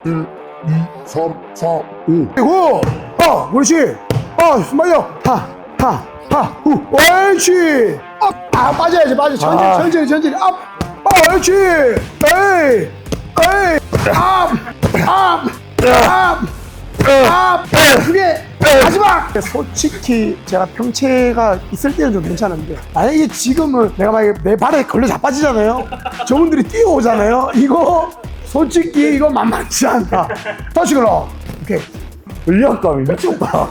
1, 2, 3, 4, 5. 그리고, 그렇지. 숨말려. 옳지. 빠져야지, 빠져. 천천히. 옳지. 에이. 그게 마지막. 솔직히 제가 평체가 있을 때는 좀 괜찮은데 만약에 지금은 내가 만약에 내 발에 걸려 자빠지잖아요. 저분들이 뛰어오잖아요. 이거 솔직히 이거 만만치 않다. 다시 걸어. 오케이. 권력감이 미쳤다.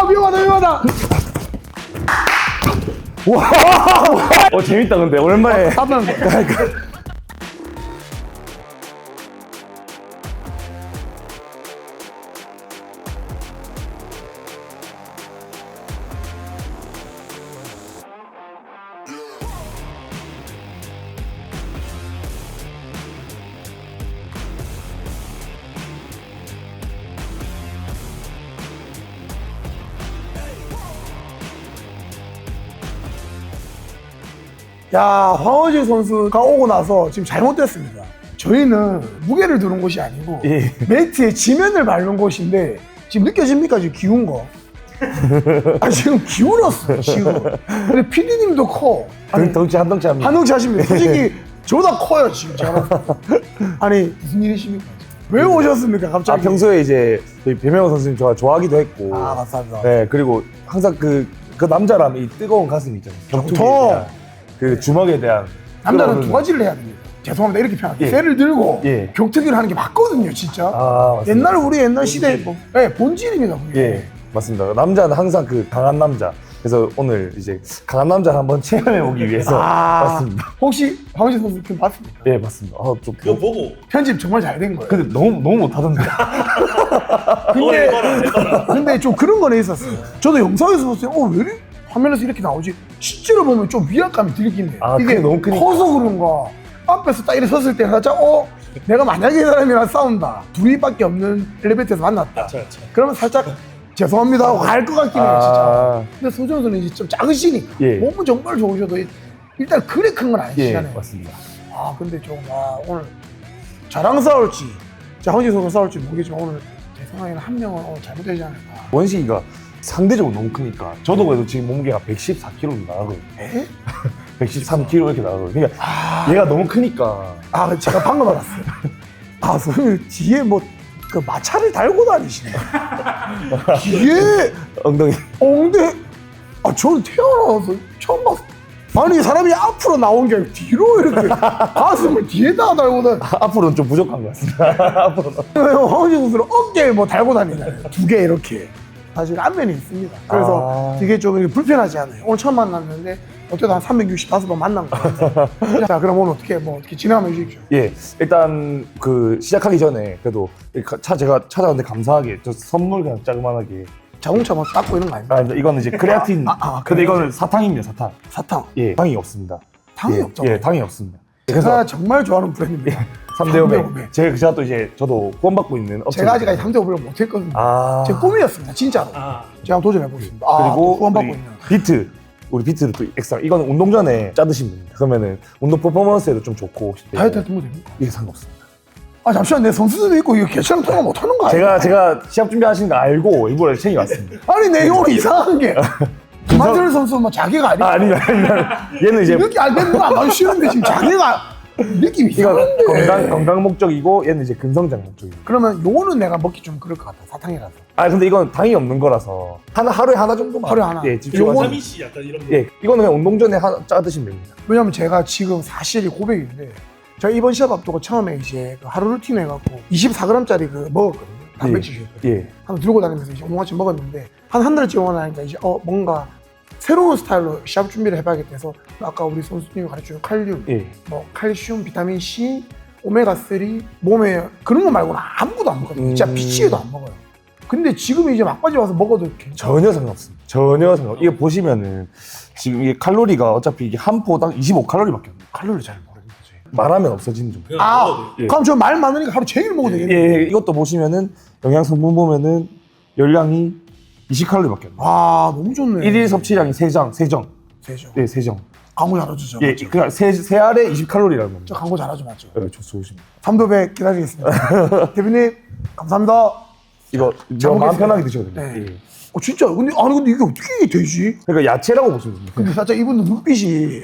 위험하다. 재밌다 근데 오랜만에. 한번 야, 황호진 선수가 오고 나서 지금 잘못됐습니다. 저희는 무게를 두는 곳이 아니고 예. 매트에 지면을 밟는 곳인데 지금 느껴집니까? 지금 기운 거? 지금 기울었어요, 지금. 근데 PD님도 커. 아니, 덩치 한 덩치 합니다. 한 덩치 하십니다. 솔직히 저보다 커요, 지금 제가. 아니, 무슨 일이십니까? 왜 오셨습니까, 갑자기? 평소에 이제 저희 배명호 선수님 좋아하기도 했고. 감사합니다. 네, 그리고 항상 그 남자라면 이 뜨거운 가슴이 있잖아요. 격투기에 더. 대한 그 주먹에 대한 남자는 끌어오르는- 두 가지를 해야 됩니다. 죄송합니다. 이렇게 표현할게요. 예. 쇠를 들고 예. 격투기를 하는 게 맞거든요, 진짜. 맞습니다. 우리 옛날 시대에 본질입니다, 그게. 예, 맞습니다. 남자는 항상 그 강한 남자. 그래서 오늘 이제 강한 남자를 한번 체험해 보기 위해서 왔습니다. 혹시 황호진 선수 편 봤습니까? 예, 맞습니다. 좀 그거 보고 편집 정말 잘 된 거예요. 근데 너무 못하던데. 근데 좀 그런 거는 있었어요. 저도 영상에서 봤어요. 왜 이렇게 화면에서 이렇게 나오지? 실제로 보면 좀 위압감이 들긴 해요. 아, 이게 그게 너무 크니까. 커서 그런가. 앞에서 딱 이렇게 섰을 때 살짝 내가 만약에 이 사람이랑 싸운다. 둘이밖에 없는 엘리베이터에서 만났다. 그쵸. 그러면 살짝 죄송합니다 하고 갈 것 같긴 해요, 진짜. 아. 근데 소정 선수는 이제 좀 작으시니까 예. 몸은 정말 좋으셔도 일단 그래 큰 건 예, 아니시잖아요. 맞습니다. 근데 좀 오늘 저랑 싸울지 황호진 선수 싸울지 모르겠지만 오늘 제 생각에는 한 명은 오늘 잘못되지 않을까. 원식이가 상대적으로 너무 크니까 저도 그래도 지금 몸무게가 114kg 나가거든요. 에? 113kg 이렇게 나가거든요. 그러니까 얘가 너무 크니까. 제가 방금 알았어요. 선생님 뒤에 그 마차를 달고 다니시네. 뒤에 엉덩이. 저는 태어나서 처음 봤어요. 아니 사람이 앞으로 나온 게 아니라 뒤로 이렇게 가슴을 뒤에다 달고 다니. 앞으로는 좀 부족한 것 같습니다. 앞으로는. 황호진 선수는 어깨에 다고 다니잖아요. 두 개 이렇게. 사실 안면이 있습니다. 그래서 되게 좀 이렇게 불편하지 않아요. 오늘 처음 만났는데 어쨌든 한 365번 만난 거 같아요. 자, 그럼 오늘 어떻게 진행하면 해주십시오. 예, 일단 그 시작하기 전에 그래도 제가 찾아왔는데 감사하게 저 선물 그냥 자그만하게. 자동차 닦고 이런 거 아닙니까? 이거는 이제 크레아틴. 근데 이거는 사탕입니다, 사탕. 사탕. 예, 당이 없습니다. 당이 예, 없죠? 예, 당이 없습니다. 제가 정말 좋아하는 브랜드입니다. 3대 500. 삼대 제가 또 이제 저도 후원받고 있는 업체. 제가 아직까지 3대 500을 못했거든요. 제 꿈이었습니다, 진짜로. 제가 도전해보겠습니다. 그리고 후원받고 우리 있는. 비트. 우리 비트를 또 엑스트라. 이거는 운동 전에 짜드시면 됩니다. 그러면은 운동 퍼포먼스에도 좀 좋고. 혹시 다이어트 같은 거 됩니까? 이게 상관없습니다. 잠시만, 내 선수도 있고 이거 개처럼 통화 못하는 거 아니야? 제가 시합 준비하시는 거 알고 일부러 챙겨왔습니다. 아니, 내 오늘 이상한 게. 김한철 선수 자기가 아니야. 아닙니다. 얘는 이제 이렇게 알겠는 안 쉬는데 지금 자기가 느낌이 이거 이상한데. 건강 목적이고 얘는 이제 근성장 목적이고. 그러면 요거는 내가 먹기 좀 그럴 것 같아, 사탕이라서. 근데 이건 당이 없는 거라서 하루에 하나 정도만. 하루에 하나. 예, 집중하세요. 요건- 비타민 C 약간 이런 거. 예, 이거는 그냥 운동 전에 짜 드시면 됩니다. 왜냐면 제가 지금 사실이 고백인데 제가 이번 시합 앞두고 처음에 이제 그 하루 루틴 해갖고 24g짜리 먹었거든요. 단백질 쉐이크. 예. 한번 들고 다니면서 이제 오늘 먹었는데 한 달을 지고 나니까 이제 뭔가 새로운 스타일로 시합 준비를 해봐야겠다 해서 아까 우리 선수님이 가르쳐준 칼륨, 예. 칼슘, 비타민 C, 오메가3 몸에 그런 거 말고는 아무것도 안 먹거든요. 진짜 피치에도 안 먹어요. 근데 지금 이제 막바지 와서 먹어도 괜찮아요. 전혀 상관없습니다. 전혀 상관없. 이게 보시면은 지금 이게 칼로리가 어차피 이게 한 포당 25칼로리밖에 안 돼요. 칼로리 잘 모르는 거지. 말하면 없어지는 정도. 그냥 먹어도 돼요. 그럼 저 말 많으니까 하루 종일 먹어도 되겠네. 예, 이것도 보시면은 영양 성분 보면은 열량이 20칼로리밖에 안 돼요. 너무 좋네. 1일 섭취량이 3정. 세죠. 네, 3정. 광고 잘해주죠. 예, 맞죠? 그냥 세 알에 20칼로리라는 겁니다. 저 광고 잘하죠, 맞죠? 네, 좋습니다. 3도배 기다리겠습니다. 대표님, 감사합니다. 이거 잘 마음 먹겠습니다. 편하게 드셔도 됩니다. 네. 예. 진짜. 근데 이게 어떻게 되지? 그러니까 야채라고 보시면 됩니다. 근데 살짝 이분도 눈빛이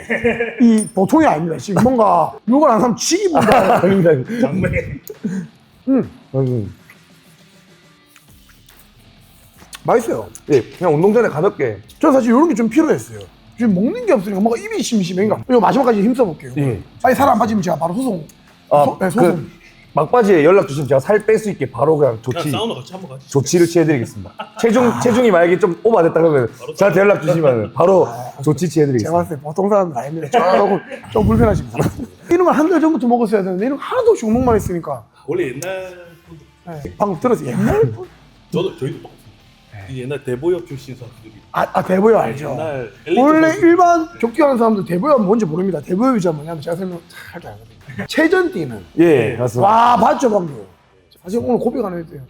이 보통이 아닙니다. 지금 뭔가 물건 안 사면 지기 본다. 아닙니다. 장매. 맛있어요. 예, 그냥 운동 전에 가볍게. 저는 사실 이런 게 좀 필요했어요. 지금 먹는 게 없으니까 뭔가 입이 심심해가. 이거 마지막까지 힘써볼게요. 예. 아니 살 안 빠지면 제가 바로 소송. 그 소송. 막바지에 연락 주시면 제가 살 뺄 수 있게 바로 그냥 그냥 사우나 같이 한번 가지. 조치를 취해드리겠습니다. 체중이 만약에 좀 오버됐다 그러면 저한테 연락 주시면 바로 조치 제가 취해드리겠습니다. 봤을 때 보통 사람들 아닙니다. 좀 불편하십니다. 이런 걸 한 달 전부터 먹었어야 되는데 이런 거 하나도 없이 욕먹만 했으니까. 원래 옛날 분들, 네. 방금 들었어요. 옛날 분. 저희도 막 이 옛날 대보역 출신 선수들이 대보여 알죠? 옛날 원래 선수. 일반 격투하는 사람들 대보여는 뭔지 모릅니다. 대보여가 뭐냐면 제가 설명 잘 알거든요. 체전뛰는. 예, 맞습니다. 와 봤죠 방금. 사실 오늘 고백 안 해도 돼요.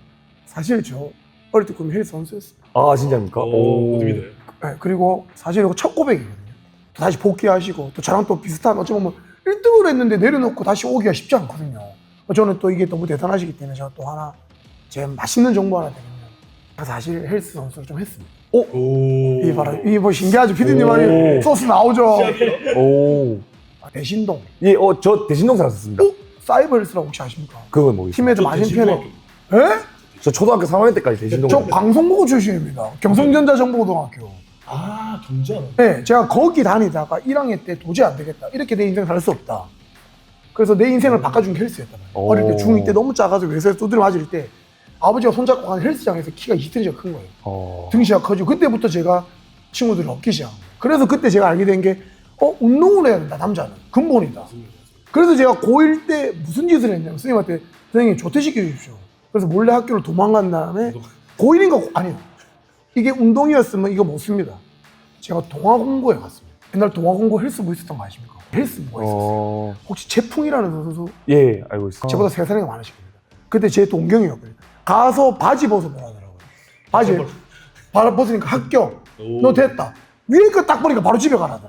사실 저 어릴 때 꿈이 헬스 선수였어요. 아, 진짜입니까? 오, 믿어요. 네, 그리고 사실 이거 첫 고백이거든요. 또 다시 복귀하시고 또 저랑 또 비슷한 어찌 보면 1등을 했는데 내려놓고 다시 오기가 쉽지 않거든요. 저는 또 이게 너무 대단하시기 때문에 제가 또 하나 제 맛있는 정보 하나 드리면 제가 사실 헬스 선수를 좀 했습니다. 오. 이 봐라, 이 뭐 신기하죠? 피디님 오. 말이 소스 나오죠? 오. 대신동. 예, 저 대신동사 썼습니다. 사이버 헬스라고 혹시 아십니까? 그건 뭐겠어요? 팀에도 저 맞은편에. 대신동학교. 에? 저 초등학교 3학년 때까지 대신동. 저 방송국어 출신입니다. 경성전자정보고등학교. 아, 경전. 네, 제가 거기 다니다가 1학년 때 도저히 안 되겠다. 이렇게 내 인생 살 수 없다. 그래서 내 인생을 바꿔준 게 헬스였단 말이에요. 오. 어릴 때 중2 때 너무 작아서 외서에서 두드려 맞을 때 아버지가 손잡고 가는 헬스장에서 키가 20cm가 큰 거예요. 등치가 커지고 그때부터 제가 친구들을 얻기 시작한 거예요. 그래서 그때 제가 알게 된 게 운동을 해야 된다, 남자는. 근본이다. 그래서 제가 고1 때 무슨 짓을 했냐면 선생님한테 선생님 조퇴시켜 주십시오. 그래서 몰래 학교를 도망간 다음에 고1인가 아니요. 이게 운동이었으면 이거 못 씁니다. 제가 동아공고에 갔습니다. 옛날 동아공고 헬스부 있었던 거 아십니까? 헬스부가 있었어요. 혹시 채풍이라는 선수 예, 알고 있습니다. 저보다 3살이 많으실 겁니다. 그때 제 동경이었거든요. 가서 바지 벗어보라 하더라고요. 바지 벗으니까 합격. 오. 너 됐다. 위에 거 딱 보니까 바로 집에 가라다.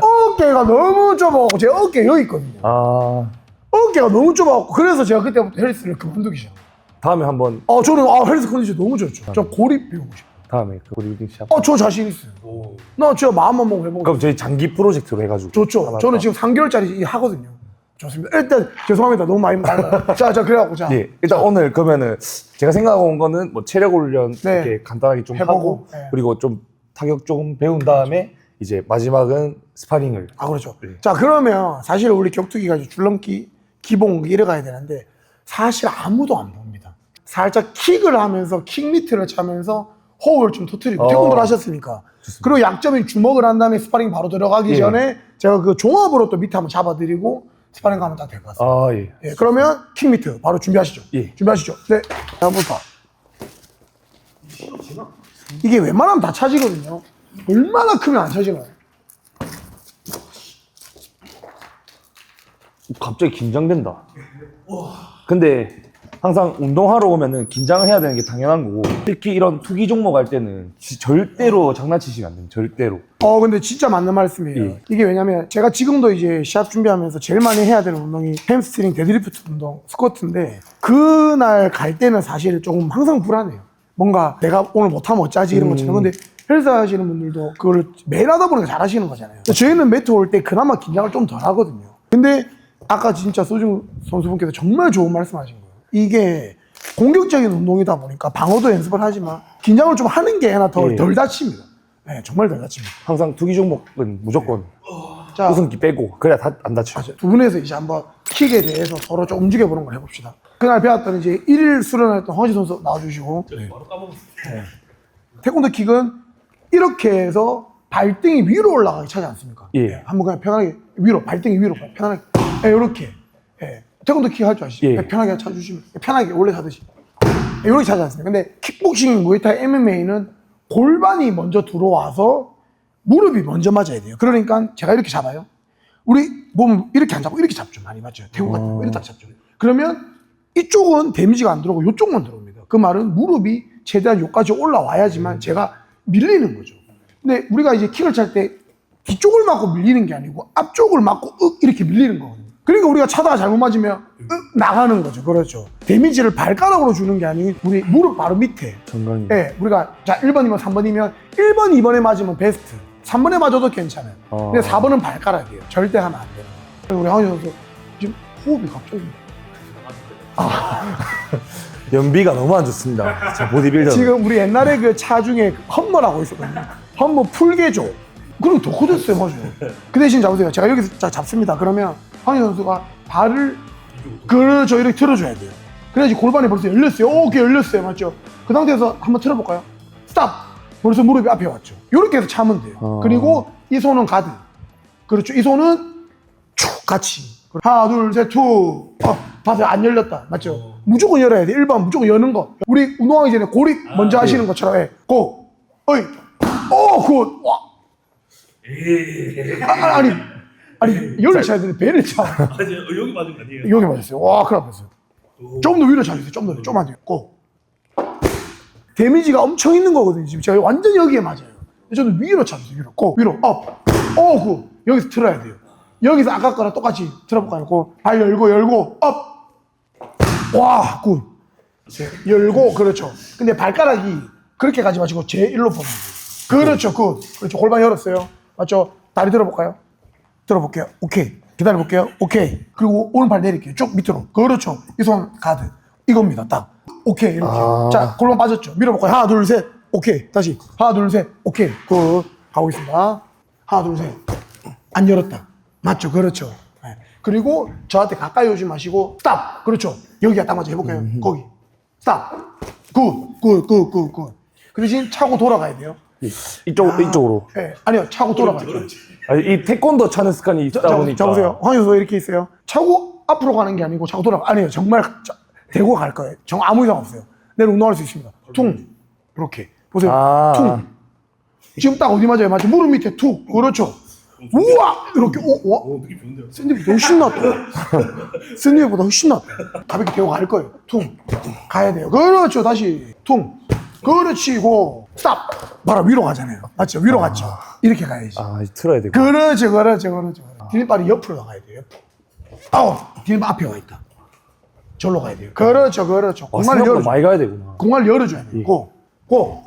어깨가 너무 좁아갖고 제 어깨 여기 있거든요. 아, 어깨가 너무 좁아갖고 그래서 제가 그때부터 헬스를 그만두기 시작해요. 다음에 한번 저는 헬스 컨디션 너무 좋죠. 저 고립 배우고 싶어요. 다음에 그 보디빌딩 시합. 저 자신 있어요. 오. 나 진짜 마음만 먹고 해보고 그럼 저희 장기 프로젝트로 해가지고. 좋죠. 하나 저는 더. 지금 3개월짜리 하거든요. 좋습니다. 일단 죄송합니다. 너무 많이 말라. 자 그래갖고 자 예, 일단 오늘 그러면은 제가 생각하고 온 거는 뭐 체력 훈련 네. 이렇게 간단하게 좀 해보고, 하고 네. 그리고 좀 타격 조금 배운 다음에 이제 마지막은 스파링을. 그렇죠. 네. 자 그러면 사실 우리 격투기가 이제 줄넘기 기본 이래가야 되는데 사실 아무도 안 봅니다. 살짝 킥을 하면서 킥 밑을 차면서 호흡을 좀 터뜨리고 태권도를 하셨으니까 그리고 약점인 주먹을 한 다음에 스파링 바로 들어가기 예. 전에 제가 그 종합으로 또 밑에 한번 잡아드리고 스파링 가면 딱 될 것 같습니다. 아, 예. 예, 그러면 킥 밑에 바로 준비하시죠. 예. 준비하시죠. 네. 한번 봐. 이게 웬만하면 다 차지거든요. 얼마나 크면 안 차지나요? 갑자기 긴장된다. 근데 항상 운동하러 오면은 긴장을 해야 되는 게 당연한 거고 특히 이런 투기 종목 할 때는 절대로 장난치시면 안 됩니다. 절대로. 근데 진짜 맞는 말씀이에요. 예. 이게 왜냐면 제가 지금도 이제 시합 준비하면서 제일 많이 해야 되는 운동이 햄스트링 데드리프트 운동, 스쿼트인데 그날 갈 때는 사실 조금 항상 불안해요. 뭔가 내가 오늘 못하면 어쩌지 이런 것처럼. 근데 헬스 하시는 분들도 그걸 매일 하다 보니까 잘 하시는 거잖아요. 저희는 매트 올 때 그나마 긴장을 좀 덜 하거든요. 근데 아까 진짜 소중 선수분께서 정말 좋은 말씀 하신 거예요. 이게 공격적인 운동이다 보니까 방어도 연습을 하지만 긴장을 좀 하는 게 하나 덜 예. 다칩니다. 네, 정말 덜 다칩니다. 항상 투기 종목은 무조건 자, 우승기 빼고 그래야 안 다쳐요. 두 분에서 이제 한번 킥에 대해서 서로 좀 움직여보는 걸 해봅시다. 그날 배웠던 이제 1일 수련했던 허지 선수 나와주시고 바로 까먹었어. 태권도 킥은 이렇게 해서 발등이 위로 올라가기 차지 않습니까? 예. 한번 그냥 편하게 위로, 발등이 위로 편하게 이렇게 태권도 킥 할 줄 아시죠? 예. 편하게 차주시면 편하게 원래 차듯이 이렇게 차지 않습니까? 근데 킥복싱, 무에타이, MMA는 골반이 먼저 들어와서 무릎이 먼저 맞아야 돼요. 그러니까 제가 이렇게 잡아요. 우리 몸 이렇게 안 잡고 이렇게 잡죠. 많이 맞죠. 태국 같은 거 이렇게 딱 잡죠. 그러면 이쪽은 데미지가 안 들어오고 이쪽만 들어옵니다. 그 말은 무릎이 최대한 여기까지 올라와야지만 제가 밀리는 거죠. 근데 우리가 이제 킥을 찰 때 뒤쪽을 맞고 밀리는 게 아니고 앞쪽을 맞고 이렇게 밀리는 거거든요. 그러니까 우리가 차다가 잘못 맞으면 나가는 거죠. 그렇죠. 데미지를 발가락으로 주는 게 아닌 우리 무릎 바로 밑에. 정강이. 네, 우리가 자 1번이면 3번이면 1번, 2번에 맞으면 베스트. 3번에 맞아도 괜찮아요. 근데 4번은 발가락이에요. 절대 하면 안 돼요. 우리 황희 선수 지금 호흡이 갑자기 연비가 너무 안 좋습니다. 자, 보디빌더. 지금 우리 옛날에 그 차 중에 험머라고 있었거든요. 험머 풀개조. 그럼 더 커졌어요, 맞아요. 그 대신 잡으세요. 제가 여기서 잡습니다. 그러면 황희 선수가 발을 그렇죠 이렇게 틀어줘야 돼요. 그래야지 골반이 벌써 열렸어요. 오케이 열렸어요, 맞죠? 그 상태에서 한번 틀어볼까요? 스탑. 벌써 무릎이 앞에 왔죠. 이렇게 해서 차면 돼요. 그리고 이 손은 가드. 그렇죠. 이 손은 쭉 같이. 하나, 둘, 셋, 툭. 봐세요. 안 열렸다. 맞죠? 무조건 열어야 돼. 1번 무조건 여는 거. 우리 운동하기 전에 고립 먼저 하시는 것처럼 해. 고. 어이. 굿. 와. 아니, 열을 차야 되는데 배를 차. 아니 여기 맞은 거 아니에요? 여기 맞았어요. 와, 큰일 났어요. 좀 더 위로 차주세요. 좀 더 위로. 좀만 더. 고. 데미지가 엄청 있는 거거든요. 지금 제가 완전 여기에 맞아요. 저는 위로 차주세요. 위로. 고. 위로. 업. 굿. 여기서 틀어야 돼요. 여기서 아까 거랑 똑같이 틀어볼까요? 고. 발 열고. 업. 와, 굿. 열고, 그렇죠. 근데 발가락이 그렇게 가지 마시고 제1로 보는 거예요. 그렇죠, 굿. 그렇죠. 골반 열었어요. 맞죠? 다리 들어볼까요? 들어볼게요. 오케이. 기다려볼게요. 오케이. 그리고 오른발 내릴게요. 쭉 밑으로. 그렇죠. 이 손 가드. 이겁니다. 딱. 오케이. 이렇게. 자, 골반 빠졌죠. 밀어볼까요? 하나, 둘, 셋. 오케이. 다시. 하나, 둘, 셋. 오케이. 굿. 가고 있습니다. 하나, 둘, 셋. 안 열었다. 맞죠? 그렇죠. 네. 그리고 저한테 가까이 오지 마시고 스탑. 그렇죠. 여기가 딱 맞아. 해볼까요? 거기. 스탑. 굿. 그 대신 차고 돌아가야 돼요. 이쪽으로. 네. 아니요. 차고 돌아가야 돼요. 아니, 이 태권도 차는 습관이 있다 보니까. 자 보세요. 황희 선수 이렇게 있어요. 차고 앞으로 가는 게 아니고 차고 돌아가. 아니에요. 정말 대고 갈 거예요. 아무 이상 없어요. 내일 운동할 수 있습니다. 퉁. 이렇게. 보세요. 퉁. 지금 딱 어디 맞아요? 맞죠? 무릎 밑에 툭. 그렇죠. 우와! 이렇게. 와. 느낌 좋은데요? 샌드위치보다 훨씬 낫다. 샌드위치보다 훨씬 낫다. 가볍게 대고 갈 거예요. 퉁. 가야 돼요. 그렇죠. 다시. 퉁. 그렇지. 고. 스탑. 바로 위로 가잖아요. 맞죠? 위로 갔죠. 이렇게 가야지. 틀어야 되고. 그렇죠. 디딤발이 옆으로 나가야 돼요. 옆으로. 디딤발 앞에 와 있다. 절로 가야 돼요. 그렇죠. 공간을 생각보다 열어줘. 많이 가야 되구나. 공간을 열어줘야 돼요. 고.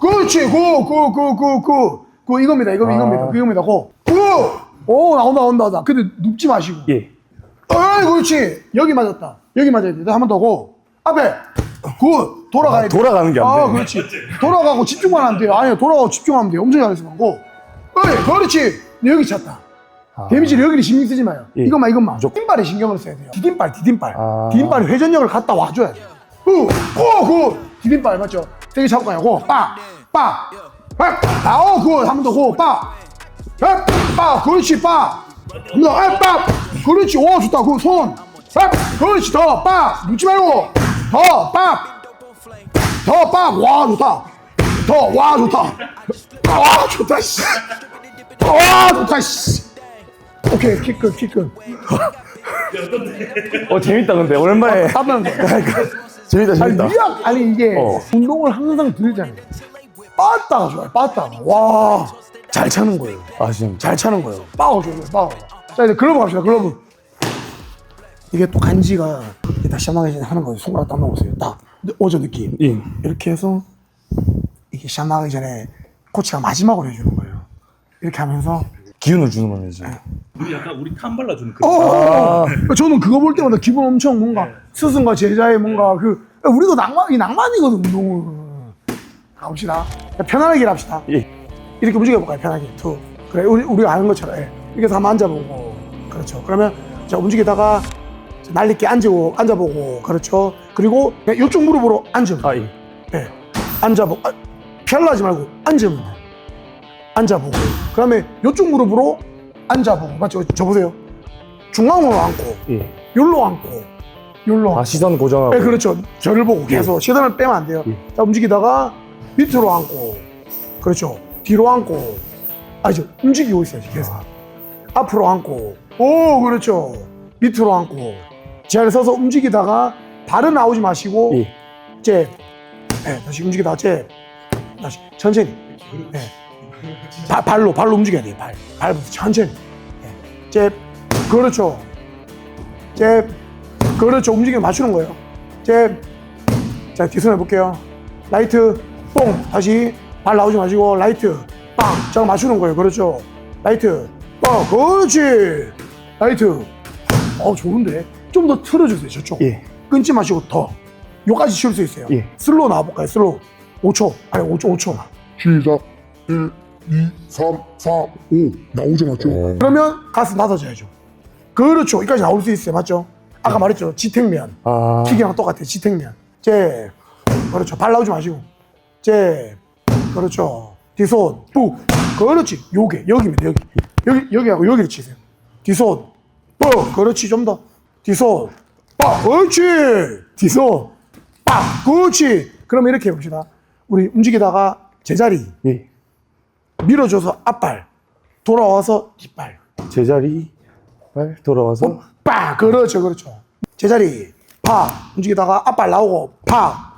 그렇지. 고. 이겁니다. 이겁니다. 고. 오, 나온다. 근데 눕지 마시고. 예. 그렇지. 여기 맞았다. 여기 맞아야 돼. 한 번 더 고. 앞에. 굿. 돌아가야 돼. 돌아가는 게 안 돼. 그렇지. 돌아가고 집중만 하면 돼요. 아니요. 돌아가고 집중하면 돼요. 엄청 잘해서 고. 그렇지. 여기 찼다. 데미지를 여기를 신경 쓰지 마요. 예. 이것만. 디딤발에 신경을 써야 돼요. 디딤발. 디딤발이 회전력을 갖다 와줘야 돼요. 굿. 디딤발 맞죠? 세게 잡고 가요. 고. 빠. 굿. 한 번 더 고. 빠. 그렇지. 빠. 그렇지. 오, 좋다. 그 손. 그렇지. 더. 빠. 눕지 말고. 더. 빠. 와, 좋다. 와, 좋다. 씨. 좋다. 씨. 오케이. 키큰. 재밌다, 근데. 오랜만에. 재밌다. 아니, 이게 운동을 항상 들잖아요. 빠따가 좋아요. 와. 잘 차는 거예요. 진짜. 잘 차는 거예요. 빠가 좋아요. 자, 이제 글러브 갑시다. 글러브. 이게 또 간지가 일단 시작하기 전에 하는 거예요. 손가락 딱 넣으세요. 딱. 오죠, 느낌. 예. 이렇게 해서 이게 시작하기 전에 코치가 마지막으로 해주는 거예요. 이렇게 하면서 기운을 주는 거네, 이제. 우리 탐 발라주는 그런. 저는 그거 볼 때마다 기분 엄청 뭔가 스승과 제자의 뭔가 우리도 낭만이거든, 운동은. 가봅시다. 편안하게 일합시다. 예. 이렇게 움직여볼까요? 편하게. 그래, 우리가 아는 것처럼. 이렇게 해서 한번 앉아보고. 그렇죠. 그러면 자, 움직이다가 날리게 앉아보고. 그렇죠. 그리고 이쪽 무릎으로 앉으면. 예. 네. 앉아보고. 펴려 하지 말고 앉으면 돼. 앉아보고. 그 다음에 이쪽 무릎으로 앉아보고. 맞죠? 저 보세요. 중앙으로 앉고. 예. 요로 앉고. 시선 고정하고. 네, 그렇죠. 저를 보고 계속. 시선을 빼면 안 돼요. 자, 움직이다가 밑으로 앉고. 그렇죠. 뒤로 앉고. 움직이고 있어야지, 계속. 앞으로 앉고. 오, 그렇죠. 밑으로 앉고. 잘 서서 움직이다가 발은 나오지 마시고. 다시 움직이다가 다시 천천히. 발로 움직여야 돼요. 발부터 천천히. 예. 잽, 그렇죠. 잽, 그렇죠. 움직임 맞추는 거예요. 잽. 자, 뒤손 해볼게요. 라이트, 뽕. 다시 발 나오지 마시고 라이트, 빵. 자, 맞추는 거예요. 그렇죠. 라이트, 빵. 그렇지. 라이트. 좋은데. 좀 더 틀어주세요. 저쪽. 예. 끊지 마시고 더. 요까지 칠 수 있어요. 예. 슬로우 나와볼까요? 슬로우. 5초. 아니, 5초. 시작. 1, 2, 3, 4, 5 나오죠, 맞죠? 그러면 가슴 낮아져야죠. 그렇죠. 여기까지 나올 수 있어요. 맞죠? 아까 말했죠. 지탱면. 아. 킥이랑 똑같아요. 지탱면. 제. 그렇죠. 발 나오지 마시고. 제. 그렇죠. 뒤손. 부. 그렇지. 여기입니다. 여기하고 여기를 치세요. 뒤손. 부. 그렇지. 좀 더. 뒤손. 빠. 그렇지. 뒤손. 빠. 그렇지. 그럼 이렇게 해봅시다. 우리 움직이다가 제자리. 예. 밀어줘서 앞발. 돌아와서 뒷발. 제자리 발 돌아와서 빠! 그렇죠. 제자리, 파. 움직이다가 앞발 나오고, 파.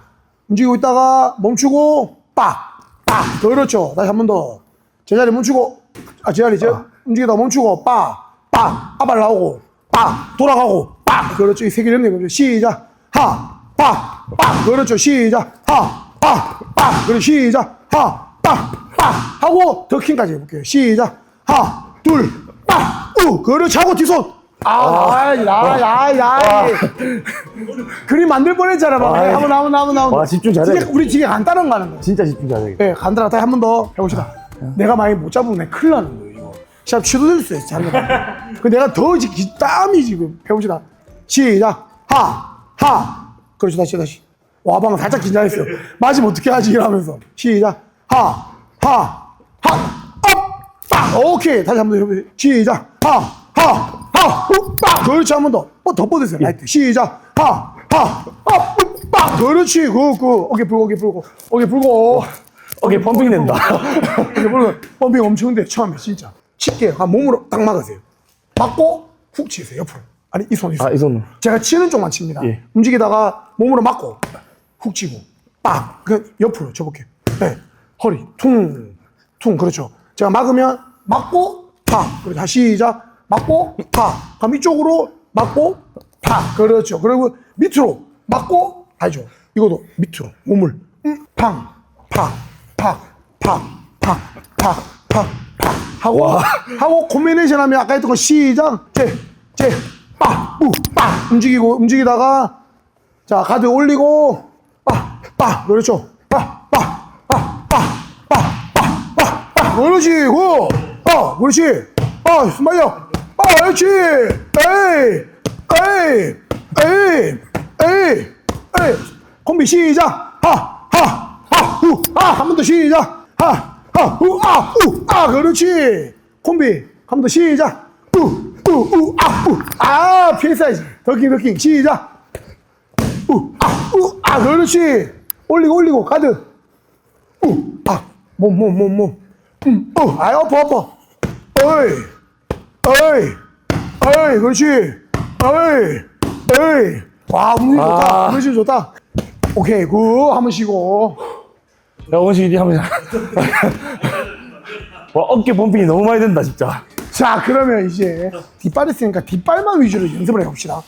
움직이고 있다가 멈추고, 빠! 그렇죠. 다시 한 번 더. 제자리 멈추고, 움직이다가 멈추고, 빠! 앞발 나오고, 빠! 돌아가고, 빠! 그렇죠. 이 세 개 정리 거죠. 시작. 하! 빠! 그렇죠. 시작. 하! 빠! 그렇죠. 시작. 하! 빠! 하고, 더킹까지 해볼게요. 시작. 하! 둘! 빠! 그렇지. 하고 뒤손. 그림 만들 뻔했잖아. 한번. 와, 집중 잘해. 진짜 우리 되게 간단한 거 하는 거야. 진짜 집중 잘하겠다. 네, 간단하다. 다시 한 번 더 해봅시다. 내가 많이 못 잡으면 내가 큰일 나는 거예요. 이거. 시합 취소될 수 있어. 잘못하면. 그 내가 더 땀이 지금. 해봅시다. 시작. 하. 그렇지. 다시. 와, 방금 살짝 긴장했어. 맞으면 어떻게 하지? 이러면서. 시작. 하. 오케이. 다시 한 번 더 해보세요. 시작. 하. 그렇지. 한 번 더. 더 뻗으세요. 라이트. 시작. 그렇지. 어깨 풀고. 어깨 펌핑 된다. 어깨 풀고. 펌핑 엄청 돼. 처음에 진짜. 쉽게 몸으로 딱 막으세요. 막고 훅 치세요. 옆으로. 아니, 이 손. 이 손으로. 제가 치는 쪽만 칩니다. 예. 움직이다가 몸으로 막고 훅 치고 빡. 그 옆으로 쳐볼게요. 네. 허리 퉁. 그렇죠. 제가 막으면 막고 파. 그렇죠. 다시 시작. 막고 파. 그럼 이쪽으로 막고 파. 그렇죠. 그리고 밑으로 막고 하죠. 이것도 밑으로 몸을 팡. 하고 콤비네이션 하면 아까 했던 거 시작. 움직이다가 자, 가드 올리고 그렇죠. 그렇지. 그렇지. 숨말려. 그렇지. 에이. 콤비 시작. 한 번 더 시작. 그렇지. 콤비 한 번 더 시작. 피했어야지. 더킹 시작. 그렇지. 올리고 가드. 몸. 아파. 어이, 그렇지. 와, 운동이 좋다. 그렇지, 좋다. 오케이, 한번 쉬고. 야, 원식이 한번. 와, 어깨 펌핑이 너무 많이 된다, 진짜. 자, 그러면 이제 뒷발 있으니까 뒷발만 위주로 연습을 해봅시다.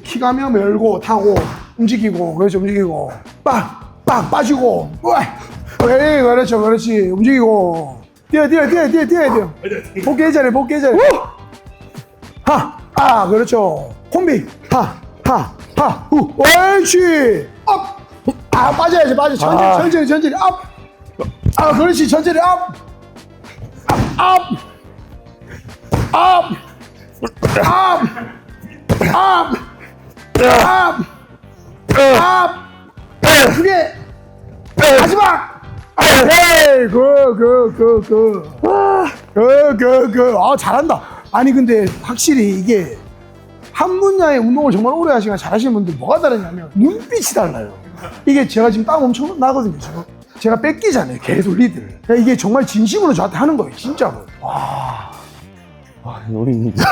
킥하면 열고, 타고, 움직이고, 빠지고, 그렇지, 움직이고. 뛰어. 복귀 해자리. 그렇죠. 콤비. 옳지. 업. 빠져야지. 천천히. 업. 그렇지. 천천히. 업. 두 개. 마지막. 잘한다. 아니, 근데 확실히 이게 한 분야의 운동을 정말 오래 하시거나 잘하시는 분들 뭐가 다르냐면 눈빛이 달라요. 이게 제가 지금 땀 엄청 나거든요. 지금 제가 뺏기잖아요. 계속 리드를. 그러니까 이게 정말 진심으로 저한테 하는 거예요. 진짜로. 우리 진짜.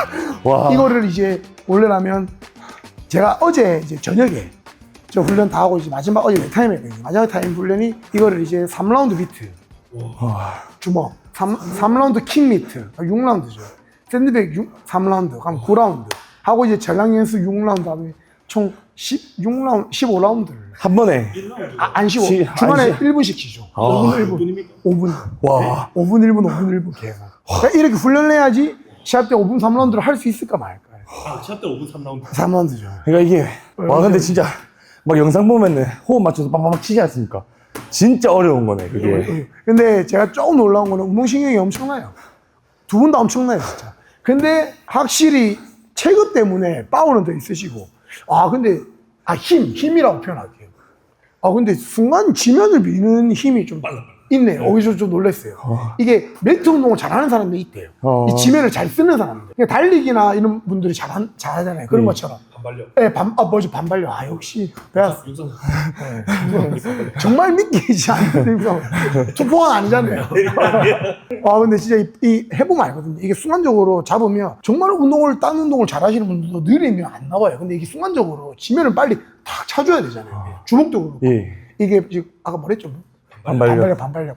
와. 이거를 이제 원래라면 제가 어제 이제 저녁에 저 훈련 다 하고 이제 어제 타임이거든요. 마지막 타임 훈련이 이거를 이제 3라운드 비트. 주먹. 3라운드 킥미트 6라운드죠. 샌드백 3라운드 그럼 9라운드 하고 이제 전량 연습 6라운드 하면 총 16라운드 15라운드를 한 번에. 안 쉬고 안 중간에 쉬- 1분씩 쉬죠. 아. 5분 1분 5분 와. 5분 1분 5분 1분 계속. 그러니까 이렇게 훈련을 해야지 시합 때 5분 3라운드를 할 수 있을까 말까. 아, 시합 때 5분 3라운드. 3라운드죠. 그러니까 이게 와 근데 진짜 막 영상 보면은 호흡 맞춰서 빵빵 치지 않습니까? 진짜 어려운 거네 그게. 근데 제가 조금 놀라운 거는 운동신경이 엄청나요. 두 분 다 엄청나요, 진짜. 근데 확실히 체급 때문에 파워는 더 있으시고. 근데, 힘이라고 표현할게요. 근데 순간 지면을 미는 힘이 좀 있네요. 거기서 좀 놀랐어요. 이게 멜트 운동을 잘하는 사람들이 있대요. 이 지면을 잘 쓰는 사람들. 그러니까 달리기나 이런 분들이 잘하잖아요. 그런 것처럼. 반발력. 네, 반발력. 역시. 배웠어. 육성. 정말 믿기지 않는 투포가 아니잖아요. 근데 진짜 해보면 알거든요. 이게 순간적으로 잡으면 정말 딴 운동을 잘 하시는 분들도 느리면 안 나와요. 근데 이게 순간적으로 지면을 빨리 탁 차줘야 되잖아요. 주먹도 그렇고. 예. 이게 지금 아까 뭐랬죠? 반발력. 반발력.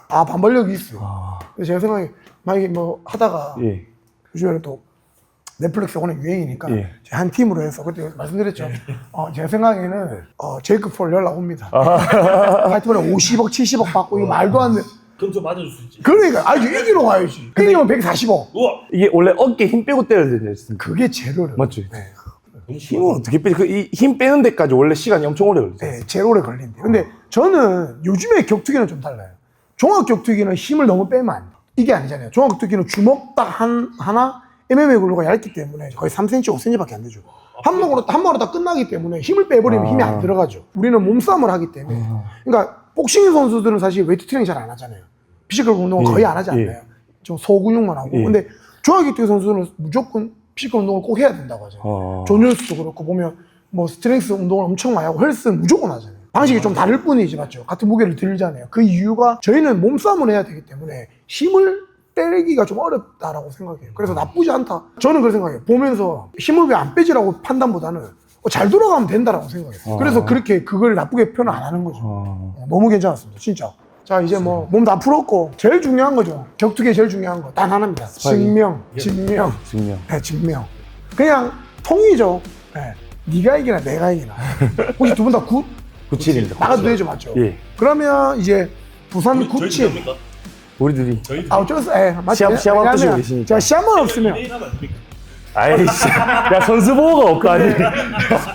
반발력이 있어요. 그래서 제가 생각에 만약에 뭐 하다가 예. 요즘에는 또 넷플릭스 오늘 유행이니까 예. 제가 한 팀으로 해서 그때 말씀드렸죠. 제 생각에는 제이크 폴 연락 옵니다. 하여튼 50억, 70억 받고 이거 말도 안 돼. 그럼 좀 맞아줄 수 있지. 그러니까 이기러 가야지. 이기면 140억. 우와. 이게 원래 어깨 힘 빼고 때려야 되지 않습니까? 그게 제일 어려워. 맞지? 너무 힘은 어떻게 빼지? 힘 빼는 데까지 원래 시간이 엄청 오래 걸리죠. 네, 제일 오래 걸린대. 근데 저는 요즘에 격투기는 좀 달라요. 종합 격투기는 힘을 너무 빼면 안 돼. 이게 아니잖아요. 종합 격투기는 주먹 딱 하나 MMA 글로가 얇기 때문에 거의 3cm, 5cm밖에 안 되죠. 한 방으로 다 끝나기 때문에 힘을 빼버리면 힘이 안 들어가죠. 우리는 몸싸움을 하기 때문에. 그러니까 복싱 선수들은 사실 웨이트 트레이닝 잘 안 하잖아요. 피지컬 운동을 거의 안 하지 않나요? 좀 소근육만 하고. 근데 종합 격투기 선수는 무조건 피지컬 운동을 꼭 해야 된다고 하잖아요. 존 존스도 그렇고 보면 뭐 스트렝스 운동을 엄청 많이 하고 헬스는 무조건 하잖아요. 방식이 좀 다를 뿐이지, 맞죠? 같은 무게를 들잖아요. 그 이유가 저희는 몸싸움을 해야 되기 때문에 힘을 빼기가 좀 어렵다라고 생각해요. 그래서 나쁘지 않다. 저는 그렇게 생각해요. 보면서 힘을 왜 안 빼지라고 판단보다는 잘 돌아가면 된다라고 생각해요. 그래서 그렇게 그걸 나쁘게 표현 안 하는 거죠. 너무 괜찮았습니다, 진짜. 자, 이제 뭐 몸 다 풀었고 제일 중요한 거죠. 격투기에 제일 중요한 거 단 하나입니다. 증명. 네, 증명. 그냥 통이죠. 네. 네가 이기나 내가 이기나. 혹시 두 분 다 97입니다. 나가도 되죠, 맞죠? 예. 그러면 이제 부산 97. 됩니까? 우리들이. 저희 어쩔 수, 맞죠? 시합 앞두시고 왜냐면 계시니까. 제가 시합만 없으면. 내일 하면 안 됩니까? 아이씨. 야, 선수 보호가 없고 아니.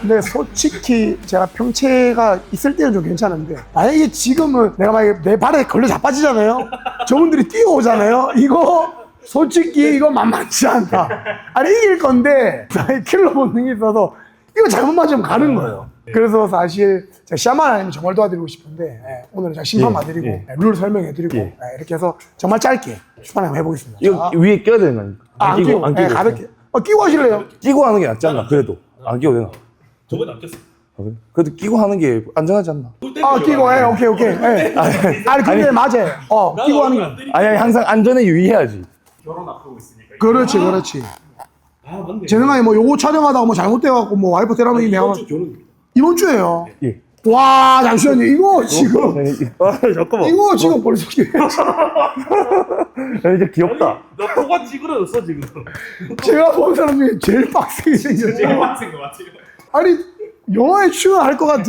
근데 솔직히 제가 평체가 있을 때는 좀 괜찮은데 만약에 지금은 내가 만약에 내 발에 걸려 자빠지잖아요. 저분들이 뛰어오잖아요. 이거 솔직히 이거 만만치 않다. 아니 이길 건데 나의 킬러 본능이 있어서 이거 잘못 맞으면 가는 거예요. 그래서 사실 제가 시합만 아니면 정말 도와드리고 싶은데 오늘은 제가 심판 봐드리고 룰 설명해드리고 이렇게 해서 정말 짧게 추천 한번 해보겠습니다. 이거 위에 껴야 되는 거 아닙니까? 안 끼고 가볍게 끼고 하실래요? 끼고 하는 게 낫지 않나? 그래도 안 끼고 되나? 저번에 안 꼈어. 그래도 끼고 하는 게 안전하지 않나? 끼고 오케이. 아니 근데 맞아요. 끼고 하는 게. 아니 항상 안전에 유의해야지. 결혼 앞두고 있으니까. 그렇지. 맞네. 제 생각에 뭐 요거 촬영하다가 뭐 잘못돼갖고 뭐 와이프 때라는 내가 이번 주 결혼입니다. 이번 주에요. 예. 와 잠시만요. 이거 지금 잠깐만. 이거 지금 벌써 이제 귀엽다. 나 코가 찌그러졌어 지금. 제가 본 사람 중에 제일 빡세게 생겼죠. 제일 빡센 거 맞지? 아니 영화에 출연할 것 같아.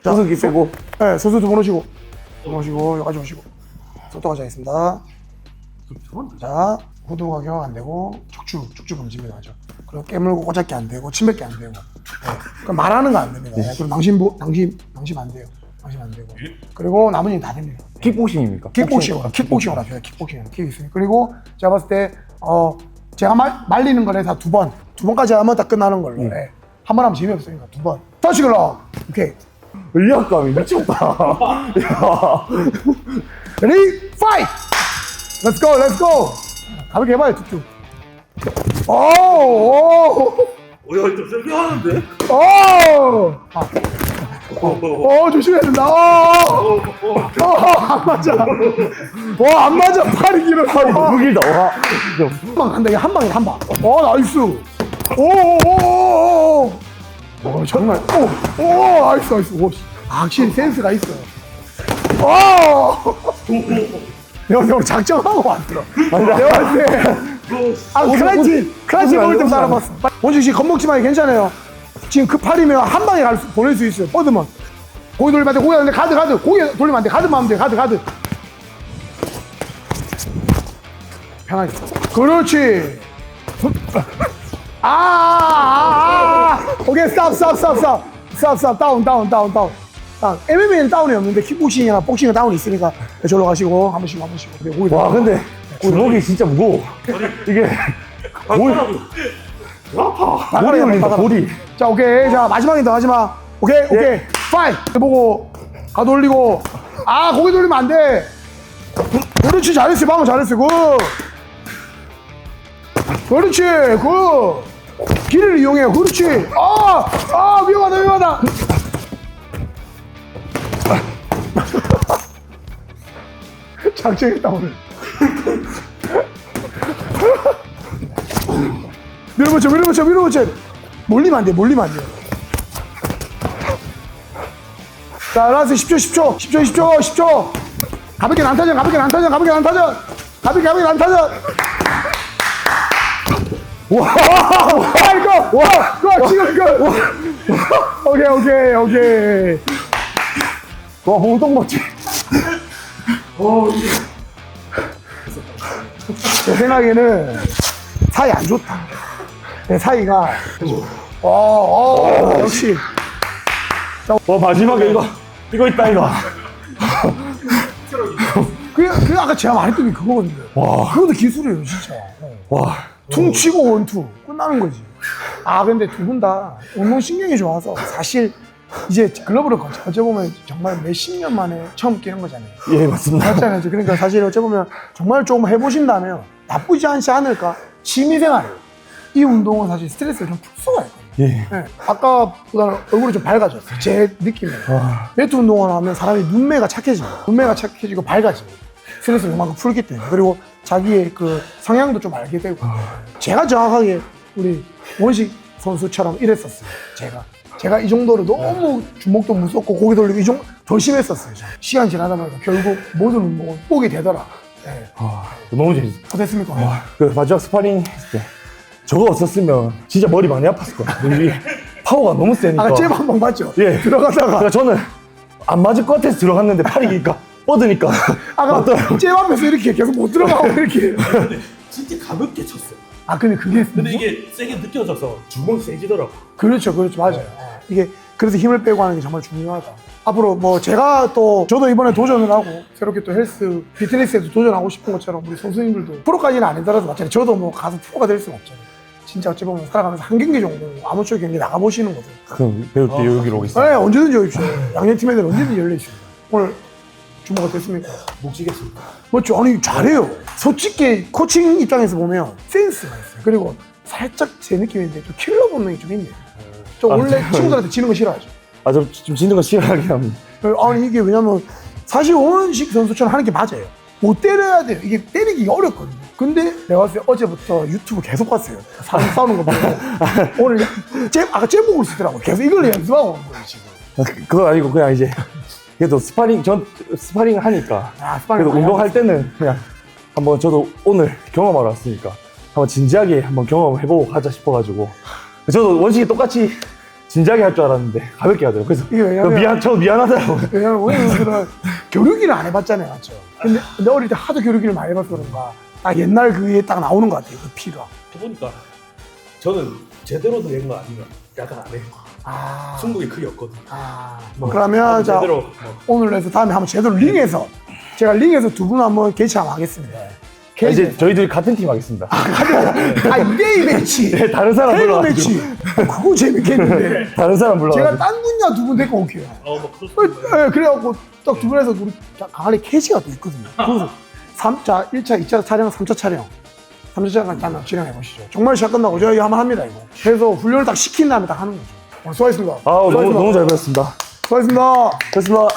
자석이 빼고. 네, 선수 두 번 오시고 여기까지 오시고 소통하지 않겠습니다. 자 후두가 경험 안 되고 척추 금지입니다. 맞죠? 그리고 깨물고 꼬잡기 안 되고 침 뱉기 안 되고 그럼 말하는 거 안 됩니다. 그리고 낭심 안 돼요. 낭심 안 되고 그리고 나머지는 다 됩니다. 킥복싱입니까? 킥복싱을 하셔요. 킥복싱 킥 있으니까. 그리고 제가 봤을 때 제가 말리는 거를 다 두 번까지 하면 다 끝나는 걸로. 한 번 하면 재미없으니까 두 번. 터치 글러. 오케이. 의리학감이 미쳤다. 야. 레디 파이트. Let's go. 가볍게 해봐요. 툭툭. 오. 야, 좀 세게 하는데? 조심해야 된다. 안 맞아. 안 맞아. 팔이 길어. 너무 길다. 와. 한 방 간다. 한 방이다, 한 방. 나이스. 정말. 나이스. 확실히 센스가 있어. 오늘 작정하고 왔더라. 내가 봤을 때. 크라치 먹을 때 알아봤어. 원식 씨 겁먹지 마요. 괜찮아요. 지금 급팔이면 한 방에 보낼 수 있어요. 뻗으면. 고개 돌리면 안 돼. 고개 안 돼. 가드. 고개 돌리면 안 돼. 가드만 하면 돼. 가드. 편하게. 그렇지. 오케이, 스탑. 다운. MMA는 다운이 없는데 킥복싱이나 복싱은 다운이 있으니까 저로 가시고 한 번씩. 와 근데 주먹이 진짜 무거워. 이게 볼이 올린다 볼이. 자, 오케이. 자, 마지막이다. 마지막. 오케이. 파이. 보고 가드 올리고. 고개 돌리면 안 돼. 그렇지. 잘했어요. 방금 잘했어요. 그렇지. 길을 이용해. 그렇지. 위험하다. 작정했다 오늘. 밀어붙여. 몰리면 안 돼. 자, 라스트 10초. 가볍게 안 타전. 가볍게 안 타전. 와, 지금. 오케이. 와 홍동 멋지. 제 생각에는 사이 안 좋다. 내 사이가. 역시. 와 마지막에 이거 있다 이거. 그 아까 제가 말했던 게 그거거든요. 와. 그것도 기술이에요, 진짜. 와. 퉁 치고 원투 끝나는 거지. 근데 두 분 다 운동신경이 좋아서 사실 이제 글러브를 어째보면 정말 몇십 년 만에 처음 끼는 거잖아요. 예 맞습니다. 맞잖아요. 그러니까 사실 어째보면 정말 조금 해보신다면 나쁘지 않지 않을까. 취미생활. 이 운동은 사실 스트레스를 좀 풀 수가 있거든요. 예. 네. 아까보다는 얼굴이 좀 밝아졌어요. 제 느낌에. 매트 운동을 하면 사람이 눈매가 착해집니다. 눈매가 착해지고 밝아집니다. 스트레스를 그만큼 풀기 때문에. 그리고 자기의 그 성향도 좀 알게 되고. 제가 정확하게 우리 원식 선수처럼 이랬었어요. 제가 이 정도로 너무 주먹도 무섭고 고개 돌리고 이 정도 더 심했었어요. 시간 지나다 보니까 결국 모든 운동은 포기 되더라. 네. 너무 재밌어. 어땠습니까? 그 마지막 스파링 했을 때 저거 없었으면 진짜 머리 많이 아팠을 거야. 이게 파워가 너무 세니까. 아까 잽 한번 봤죠? 예. 들어가다가. 그러니까 저는 안 맞을 것 같아서 들어갔는데 팔이 뻗으니까. 아까 잽 앞에서 이렇게 계속 못 들어가고 이렇게. 근데 진짜 가볍게 쳤어. 근데 그게. 근데 이게 세게 느껴져서 주먹이 세지더라고. 그렇죠. 맞아요. 이게 그래서 힘을 빼고 하는 게 정말 중요하다. 앞으로 뭐 제가 저도 이번에 도전을 하고 새롭게 또 헬스, 피트니스에도 도전하고 싶은 것처럼 우리 선수님들도 프로까지는 아니더라도 마찬가지. 저도 뭐 가서 프로가 될 수는 없잖아요. 진짜 어찌 보면 살아가면서 한 경기 정도 아마추어 경기 나가보시는 거죠. 그럼 배울 때 여기로 오겠습니다. 네, 언제든지 오십시오. 양념팀에는 언제든지 열려 있습니다. 오늘 주목 어땠습니까? 묵직했습니다. 맞죠? 아니 잘해요. 솔직히 코칭 입장에서 보면 센스가 있어요. 그리고 살짝 제 느낌인데 좀 킬러 본능이 좀 있네요. 저 원래 친구들한테 지는 거 싫어하죠. 저 좀 지는 거 싫어하긴 합니다. 아니 이게 왜냐면 사실 원식 선수처럼 하는 게 맞아요. 못 때려야 돼요. 이게 때리기가 어렵거든요. 근데 내가 봤을 때 어제부터 유튜브 계속 봤어요. 사람 싸우는 거 보고 오늘 아까 잼 보고 있더라고. 계속 이걸 연습하고 오는 거예요 지금. 그건 아니고 그냥 이제 그래도 스파링을 하니까. 스파링 그래도 운동할 때는 그냥 한번 저도 오늘 경험하러 왔으니까 한번 진지하게 한번 경험을 해보고 가자 싶어가지고 저도 원식이 똑같이 진지하게 할 줄 알았는데 가볍게 하더라고요. 그래서 이게 왜냐면 저 미안하더라고요. 왜냐면 원식들은 교류기를 안 해봤잖아요, 맞죠? 근데 어릴 때 하도 교류기를 많이 해봐서 그런가 딱 옛날 그게 딱 나오는 것 같아요, 그 피가. 해보니까 저는 제대로 된 거 아니면 약간 안 해. 승부가 크게 없거든. 그러면 자 제대로 오늘 해서 다음에 한번 제대로 링에서 제가 링에서 두 분 한번 개최 한번 하겠습니다. 이제 저희들이 같은 팀 하겠습니다. 2대2 매치. 네, 다른 사람 태그 불러가지고. 매치. 그거 재밌겠는데. 다른 사람 불러가지고. 제가 딴 분야 두 분 데리고 올게요. 뭐 그렇습니다. 그래갖고 딱 두 분에서 우리 강아리 캐시가 또 있거든요. 그래서 3차, 1차, 2차 촬영, 3차 촬영. 3차 촬영까지 한번 진행해 보시죠. 정말 시작 끝나고 저희 한번 합니다, 이거. 그래서 훈련을 딱 시킨 다음에 딱 하는 거죠. 수고하셨습니다. 너무 잘 배웠습니다. 수고하셨습니다. 됐습니다.